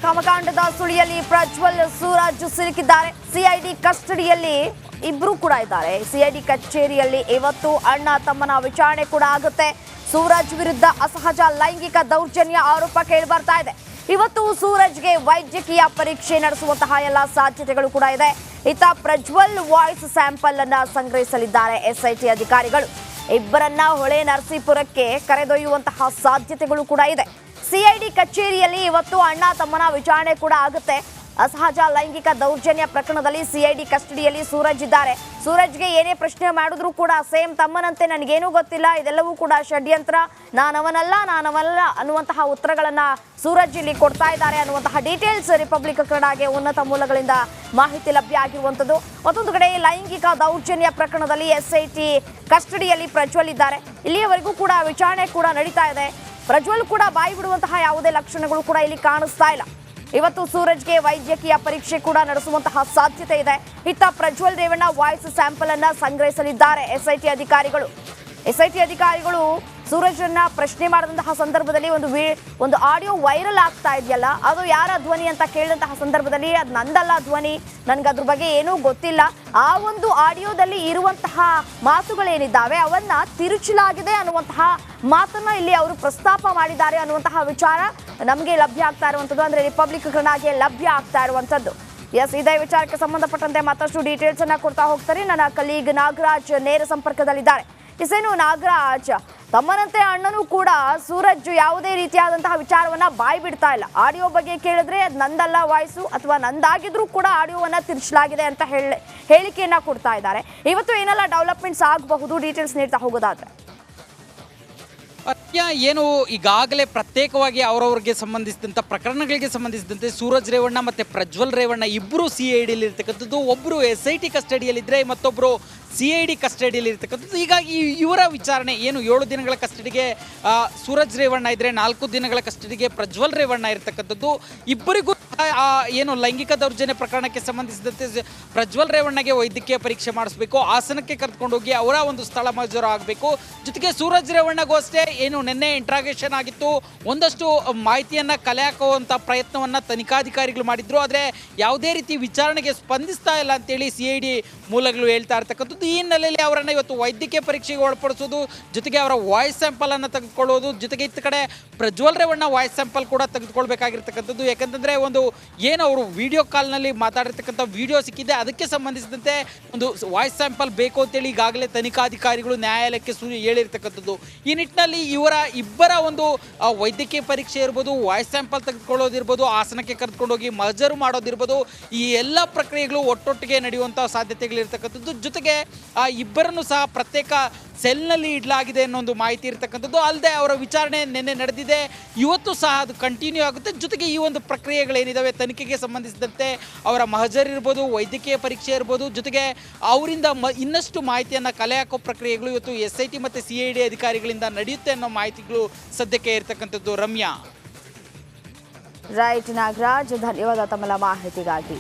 ಕಮಕಾಂಡದ ಸುಳಿಯಲ್ಲಿ ಪ್ರಜ್ವಲ್ ಸೂರಜ್ ಸಿಲುಕಿದ್ದಾರೆ. ಸಿಐಡಿ ಕಸ್ಟಡಿಯಲ್ಲಿ ಇಬ್ರು ಕೂಡ ಇದ್ದಾರೆ. ಸಿಐಡಿ ಕಚೇರಿಯಲ್ಲಿ ಇವತ್ತು ಅಣ್ಣ ತಮ್ಮನ ವಿಚಾರಣೆ ಕೂಡ ಆಗುತ್ತೆ. ಸೂರಜ್ ವಿರುದ್ಧ ಅಸಹಜ ಲೈಂಗಿಕ ದೌರ್ಜನ್ಯ ಆರೋಪ ಕೇಳಿ ಬರ್ತಾ ಇದೆ. ಇವತ್ತು ಸೂರಜ್ಗೆ ವೈದ್ಯಕೀಯ ಪರೀಕ್ಷೆ ನಡೆಸುವಂತಹ ಎಲ್ಲ ಸಾಧ್ಯತೆಗಳು ಕೂಡ ಇದೆ. ಇತ್ತ ಪ್ರಜ್ವಲ್ ವಾಯ್ಸ್ ಸ್ಯಾಂಪಲ್ ಅನ್ನ ಸಂಗ್ರಹಿಸಲಿದ್ದಾರೆ ಎಸ್ಐಟಿ ಅಧಿಕಾರಿಗಳು. ಇಬ್ಬರನ್ನ ಹೊಳೆ ನರಸೀಪುರಕ್ಕೆ ಕರೆದೊಯ್ಯುವಂತಹ ಸಾಧ್ಯತೆಗಳು ಕೂಡ ಇದೆ. ಸಿಐಡಿ ಕಚೇರಿಯಲ್ಲಿ ಇವತ್ತು ಅಣ್ಣ ತಮ್ಮನ ವಿಚಾರಣೆ ಕೂಡ ಆಗುತ್ತೆ. ಅಸಹಜ ಲೈಂಗಿಕ ದೌರ್ಜನ್ಯ ಪ್ರಕರಣದಲ್ಲಿ ಸಿಐಡಿ ಕಸ್ಟಡಿಯಲ್ಲಿ ಸೂರಜ್ ಇದ್ದಾರೆ. ಸೂರಜ್ಗೆ ಏನೇ ಪ್ರಶ್ನೆ ಮಾಡಿದ್ರು ಕೂಡ ಸೇಮ್ ತಮ್ಮನಂತೆ ನನಗೇನೂ ಗೊತ್ತಿಲ್ಲ, ಇದೆಲ್ಲವೂ ಕೂಡ ಷಡ್ಯಂತ್ರ, ನಾನವನಲ್ಲ ಅನ್ನುವಂತಹ ಉತ್ತರಗಳನ್ನ ಸೂರಜ್ ಇಲ್ಲಿ ಕೊಡ್ತಾ ಇದ್ದಾರೆ ಅನ್ನುವಂತಹ ಡೀಟೇಲ್ಸ್ ರಿಪಬ್ಲಿಕ್ ಕನ್ನಡಗೆ ಉನ್ನತ ಮೂಲಗಳಿಂದ ಮಾಹಿತಿ ಲಭ್ಯ ಆಗಿರುವಂಥದ್ದು. ಮತ್ತೊಂದು ಕಡೆ ಲೈಂಗಿಕ ದೌರ್ಜನ್ಯ ಪ್ರಕರಣದಲ್ಲಿ ಎಸ್ಐಟಿ ಕಸ್ಟಡಿಯಲ್ಲಿ ಪ್ರಜ್ವಲ್ ಇದ್ದಾರೆ. ಇಲ್ಲಿಯವರೆಗೂ ಕೂಡ ವಿಚಾರಣೆ ಕೂಡ ನಡೀತಾ ಇದೆ. ಪ್ರಜ್ವಲ್ ಕೂಡ ಬಾಯಿ ಬಿಡುವಂತಹ ಯಾವುದೇ ಲಕ್ಷಣಗಳು ಕೂಡ ಇಲ್ಲಿ ಕಾಣಿಸ್ತಾ ಇಲ್ಲ. ಇವತ್ತು ಸೂರಜ್ಗೆ ವೈದ್ಯಕೀಯ ಪರೀಕ್ಷೆ ಕೂಡ ನಡೆಸುವಂತಹ ಸಾಧ್ಯತೆ ಇದೆ. ಇತ್ತ ಪ್ರಜ್ವಲ್ ರೇವಣ್ಣ ವಾಯ್ಸ್ ಸ್ಯಾಂಪಲ್ ಅನ್ನ ಸಂಗ್ರಹಿಸಲಿದ್ದಾರೆ ಎಸ್ಐಟಿ ಅಧಿಕಾರಿಗಳು. ಎಸ್ಐಟಿ ಅಧಿಕಾರಿಗಳು ಸೂರಜ್ರನ್ನ ಪ್ರಶ್ನೆ ಮಾಡಿದಂತಹ ಸಂದರ್ಭದಲ್ಲಿ ಒಂದು ಆಡಿಯೋ ವೈರಲ್ ಆಗ್ತಾ ಇದೆಯಲ್ಲ, ಅದು ಯಾರ ಧ್ವನಿ ಅಂತ ಕೇಳಿದಂತಹ ಸಂದರ್ಭದಲ್ಲಿ ಅದು ನಂದಲ್ಲ ಧ್ವನಿ, ನನ್ಗೆ ಅದ್ರ ಬಗ್ಗೆ ಏನೂ ಗೊತ್ತಿಲ್ಲ, ಆ ಒಂದು ಆಡಿಯೋದಲ್ಲಿ ಇರುವಂತಹ ಮಾತುಗಳೇನಿದ್ದಾವೆ ಅವನ್ನ ತಿರುಚಲಾಗಿದೆ ಅನ್ನುವಂತಹ ಮಾತನ್ನ ಇಲ್ಲಿ ಅವರು ಪ್ರಸ್ತಾಪ ಮಾಡಿದ್ದಾರೆ ಅನ್ನುವಂತಹ ವಿಚಾರ ನಮಗೆ ಲಭ್ಯ ಆಗ್ತಾ ಇರುವಂಥದ್ದು. ಅಂದ್ರೆ ರಿಪಬ್ಲಿಕ್ ಕನ್ನಡಗೆ ಲಭ್ಯ ಆಗ್ತಾ ಇರುವಂಥದ್ದು. ಎಸ್, ಇದೇ ವಿಚಾರಕ್ಕೆ ಸಂಬಂಧಪಟ್ಟಂತೆ ಮತ್ತಷ್ಟು ಡೀಟೇಲ್ಸ್ ಅನ್ನ ಕೊಡ್ತಾ ಹೋಗ್ತಾರೆ ನನ್ನ ಕಲೀಗ್ ನಾಗರಾಜ್ ನೇರ ಸಂಪರ್ಕದಲ್ಲಿದ್ದಾರೆ. ಇಸೇನು ನಾಗರಾಜ್, ತಮ್ಮನಂತೆ ಅಣ್ಣನೂ ಕೂಡ ಸೂರಜ್ ಯಾವುದೇ ರೀತಿಯಾದಂತಹ ವಿಚಾರವನ್ನ ಬಾಯಿ ಬಿಡ್ತಾ ಇಲ್ಲ. ಆಡಿಯೋ ಬಗ್ಗೆ ಕೇಳಿದ್ರೆ ಅದು ನಂದಲ್ಲ ವಾಯ್ಸು ಅಥವಾ ನಂದಾಗಿದ್ರೂ ಕೂಡ ಆಡಿಯೋವನ್ನ ತಿರ್ಚಲಾಗಿದೆ ಅಂತ ಹೇಳಿಕೆಯನ್ನ ಕೊಡ್ತಾ ಇದ್ದಾರೆ. ಇವತ್ತು ಏನೆಲ್ಲ ಡೆವಲಪ್ಮೆಂಟ್ಸ್ ಆಗಬಹುದು, ಡೀಟೇಲ್ಸ್ ನೀಡ್ತಾ ಹೋಗೋದಾದ್ರೆ? ಏನು ಈಗಾಗಲೇ ಪ್ರತ್ಯೇಕವಾಗಿ ಅವರವ್ರಿಗೆ ಸಂಬಂಧಿಸಿದಂಥ ಪ್ರಕರಣಗಳಿಗೆ ಸಂಬಂಧಿಸಿದಂತೆ ಸೂರಜ್ ರೇವಣ್ಣ ಮತ್ತು ಪ್ರಜ್ವಲ್ ರೇವಣ್ಣ ಇಬ್ಬರು CIDಯಲ್ಲಿ ಇರ್ತಕ್ಕಂಥದ್ದು. ಒಬ್ಬರು SIT ಕಸ್ಟಡಿಯಲ್ಲಿದ್ದರೆ ಮತ್ತೊಬ್ಬರು CID ಕಸ್ಟಡಿಯಲ್ಲಿ ಇರ್ತಕ್ಕಂಥದ್ದು. ಹೀಗಾಗಿ ಇವರ ವಿಚಾರಣೆ ಏನು 7 ದಿನಗಳ ಕಸ್ಟಡಿಗೆ ಸೂರಜ್ ರೇವಣ್ಣ ಇದ್ದರೆ 4 ದಿನಗಳ ಕಸ್ಟಡಿಗೆ ಪ್ರಜ್ವಲ್ ರೇವಣ್ಣ ಇರ್ತಕ್ಕಂಥದ್ದು. ಇಬ್ಬರಿಗೂ ಏನು ಲೈಂಗಿಕ ದೌರ್ಜನ್ಯ ಪ್ರಕರಣಕ್ಕೆ ಸಂಬಂಧಿಸಿದಂತೆ ಪ್ರಜ್ವಲ್ ರೇವಣ್ಣಗೆ ವೈದ್ಯಕೀಯ ಪರೀಕ್ಷೆ ಮಾಡಿಸ್ಬೇಕು, ಹಾಸನಕ್ಕೆ ಕರೆದುಕೊಂಡೋಗಿ ಅವರ ಒಂದು ಸ್ಥಳ ಮಂಜೂರು ಆಗಬೇಕು. ಜೊತೆಗೆ ಸೂರಜ್ ರೇವಣ್ಣಗೂ ಅಷ್ಟೇ ಏನು ನಿನ್ನೆ ಇಂಟ್ರಾಗೇಷನ್ ಆಗಿತ್ತು, ಒಂದಷ್ಟು ಮಾಹಿತಿಯನ್ನು ಕಲೆ ಹಾಕುವಂಥ ಪ್ರಯತ್ನವನ್ನು ತನಿಖಾಧಿಕಾರಿಗಳು ಮಾಡಿದ್ರು. ಆದರೆ ಯಾವುದೇ ರೀತಿ ವಿಚಾರಣೆಗೆ ಸ್ಪಂದಿಸ್ತಾ ಇಲ್ಲ ಅಂತೇಳಿ CID ಮೂಲಗಳು ಹೇಳ್ತಾ ಇರ್ತಕ್ಕಂಥದ್ದು. ಈ ಹಿನ್ನೆಲೆಯಲ್ಲಿ ಅವರನ್ನು ಇವತ್ತು ವೈದ್ಯಕೀಯ ಪರೀಕ್ಷೆಗೆ ಒಳಪಡಿಸೋದು, ಜೊತೆಗೆ ಅವರ ವಾಯ್ಸ್ ಸ್ಯಾಂಪಲನ್ನು ತೆಗೆದುಕೊಳ್ಳೋದು, ಜೊತೆಗೆ ಇತ್ತ ಕಡೆ ಪ್ರಜ್ವಲ್ ರೇವಣ್ಣ ವಾಯ್ಸ್ ಸ್ಯಾಂಪಲ್ ಕೂಡ ತೆಗೆದುಕೊಳ್ಬೇಕಾಗಿರ್ತಕ್ಕಂಥದ್ದು. ಯಾಕಂತಂದರೆ ಏನು ಅವರು ವಿಡಿಯೋ ಕಾಲ್ನಲ್ಲಿ ಮಾತಾಡಿರ್ತಕ್ಕಂಥ ವಿಡಿಯೋ ಸಿಕ್ಕಿದೆ, ಅದಕ್ಕೆ ಸಂಬಂಧಿಸಿದಂತೆ ಒಂದು ವಾಯ್ಸ್ ಸ್ಯಾಂಪಲ್ ಬೇಕು ಅಂತೇಳಿ ಈಗಾಗಲೇ ತನಿಖಾಧಿಕಾರಿಗಳು ನ್ಯಾಯಾಲಯಕ್ಕೆ ಹೇಳಿರ್ತಕ್ಕಂಥದ್ದು. ಈ ನಿಟ್ಟಿನಲ್ಲಿ ಇಬ್ಬರ ಒಂದು ವೈದ್ಯಕೀಯ ಪರೀಕ್ಷೆ ಇರ್ಬೋದು, ವಾಯ್ಸ್ ಸ್ಯಾಂಪಲ್ ತೆಗೆದುಕೊಳ್ಳೋದಿರ್ಬೋದು, ಹಾಸನಕ್ಕೆ ಕರೆದುಕೊಂಡೋಗಿ ಮಹಜರು ಮಾಡೋದಿರ್ಬೋದು, ಈ ಎಲ್ಲ ಪ್ರಕ್ರಿಯೆಗಳು ಒಟ್ಟೊಟ್ಟಿಗೆ ನಡೆಯುವಂಥ ಸಾಧ್ಯತೆಗಳಿರ್ತಕ್ಕಂಥದ್ದು. ಜೊತೆಗೆ ಇಬ್ಬರನ್ನು ಸಹ ಪ್ರತ್ಯೇಕ ಸೆಲ್ನಲ್ಲಿ ಇಡಲಾಗಿದೆ ಅನ್ನೋ ಒಂದು ಮಾಹಿತಿ ಇರ್ತಕ್ಕಂಥದ್ದು. ಅಲ್ಲದೆ ಅವರ ವಿಚಾರಣೆ ನಿನ್ನೆ ನಡೆದಿದೆ, ಇವತ್ತು ಸಹ ಅದು ಕಂಟಿನ್ಯೂ ಆಗುತ್ತೆ. ಜೊತೆಗೆ ಈ ಒಂದು ಪ್ರಕ್ರಿಯೆಗಳೇನಿದ್ದಾವೆ ತನಿಖೆಗೆ ಸಂಬಂಧಿಸಿದಂತೆ ಅವರ ಮಹಜರ್ ಇರ್ಬೋದು, ವೈದ್ಯಕೀಯ ಪರೀಕ್ಷೆ ಇರ್ಬೋದು, ಜೊತೆಗೆ ಅವರಿಂದ ಇನ್ನಷ್ಟು ಮಾಹಿತಿಯನ್ನು ಕಲೆ ಹಾಕೋ ಪ್ರಕ್ರಿಯೆಗಳು ಇವತ್ತು SIT ಮತ್ತು CID ಅಧಿಕಾರಿಗಳಿಂದ ನಡೆಯುತ್ತೆ ಅನ್ನೋ ಮಾಹಿತಿಗಳು ಸದ್ಯಕ್ಕೆ ಇರ್ತಕ್ಕಂಥದ್ದು. ರಮ್ಯಾ. ರೈಟ್ ನಾಗರಾಜ್, ಧನ್ಯವಾದ ತಮ್ಮೆಲ್ಲ ಮಾಹಿತಿಗಾಗಿ.